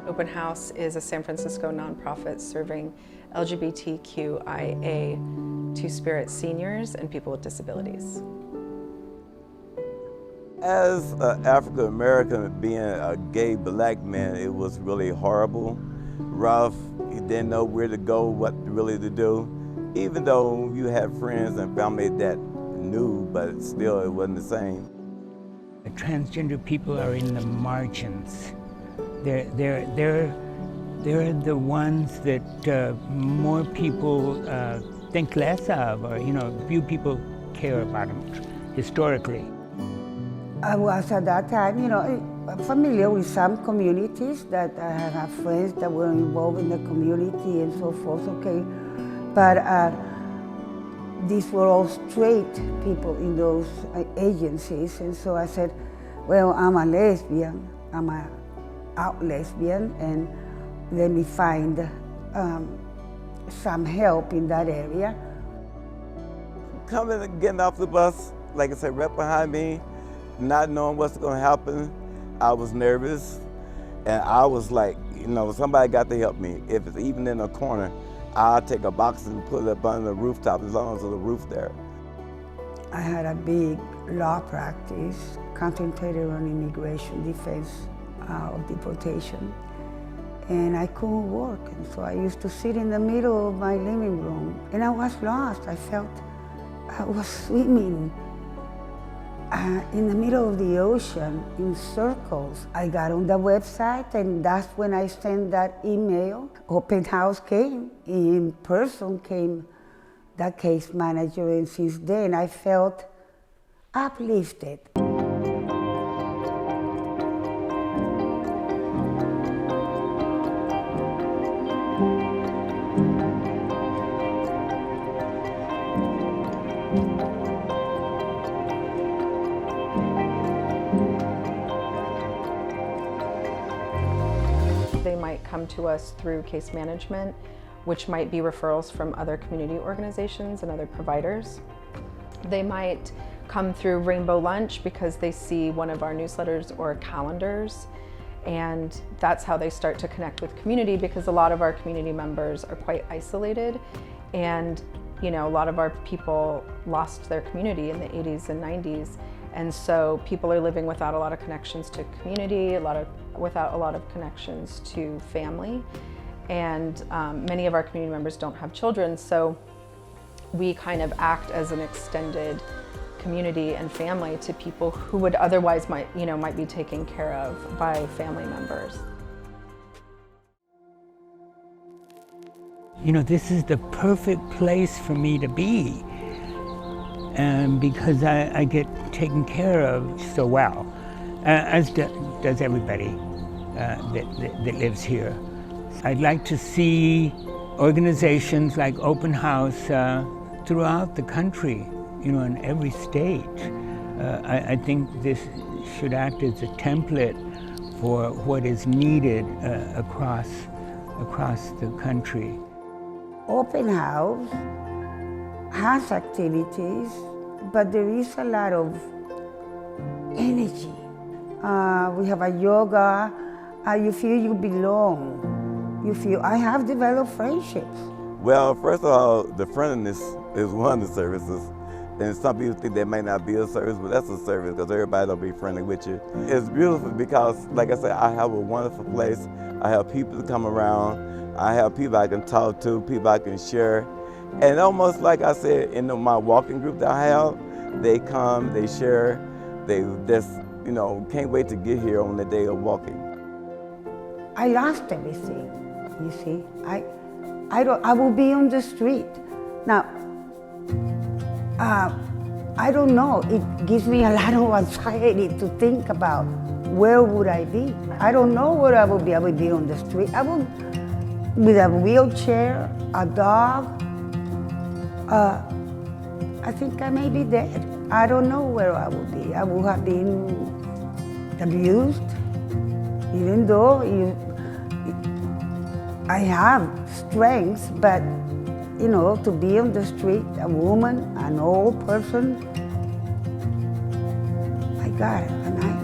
Open House is a San Francisco nonprofit serving LGBTQIA two-spirit seniors and people with disabilities. As an African American, being a gay black man, it was really horrible, rough. You didn't know where to go, what really to do. Even though you had friends and family that knew, but still it wasn't the same. Transgender people are in the margins. They're the ones that more people think less of, or few people care about them historically. I was at that time, familiar with some communities that I have friends that were involved in the community and so forth, okay. But these were all straight people in those agencies, and so I said, well, I'm a lesbian, I'm an out lesbian, and let me find some help in that area. Coming and getting off the bus, like I said, right behind me, not knowing what's going to happen, I was nervous, and I was like, somebody got to help me. If it's even in a corner, I'll take a box and put it up on the rooftop as long as there's a roof there. I had a big law practice concentrated on immigration defense of deportation, and I couldn't work, and so I used to sit in the middle of my living room, and I was lost. I felt I was swimming in the middle of the ocean in circles. I got on the website, and that's when I sent that email. Openhouse came, in person came the case manager, and since then I felt uplifted. They might come to us through case management, which might be referrals from other community organizations and other providers. They might come through Rainbow Lunch because they see one of our newsletters or calendars, and that's how they start to connect with community, because a lot of our community members are quite isolated, and a lot of our people lost their community in the 80s and 90s. And so people are living without a lot of connections to community, without a lot of connections to family. And many of our community members don't have children, so we kind of act as an extended community and family to people who would otherwise might be taken care of by family members. This is the perfect place for me to be. And because I get taken care of so well, as does everybody that lives here. I'd like to see organizations like Open House throughout the country, in every state. I think this should act as a template for what is needed across the country. Open House has activities, but there is a lot of energy. We have a yoga, you feel you belong. You feel, I have developed friendships. Well, first of all, the friendliness is one of the services. And some people think that may not be a service, but that's a service because everybody don't be friendly with you. It's beautiful because, like I said, I have a wonderful place. I have people to come around. I have people I can talk to, people I can share. And almost like I said, in my walking group that I have, they come, they share, they just, can't wait to get here on the day of walking. I lost everything, you see. I will be on the street. Now, I don't know, it gives me a lot of anxiety to think about where would I be. I don't know where I would be. I would be on the street. I would, with a wheelchair, a dog. I think I may be dead. I don't know where I would be. I would have been abused, even though I have strength, but to be on the street, a woman, an old person, my God, and I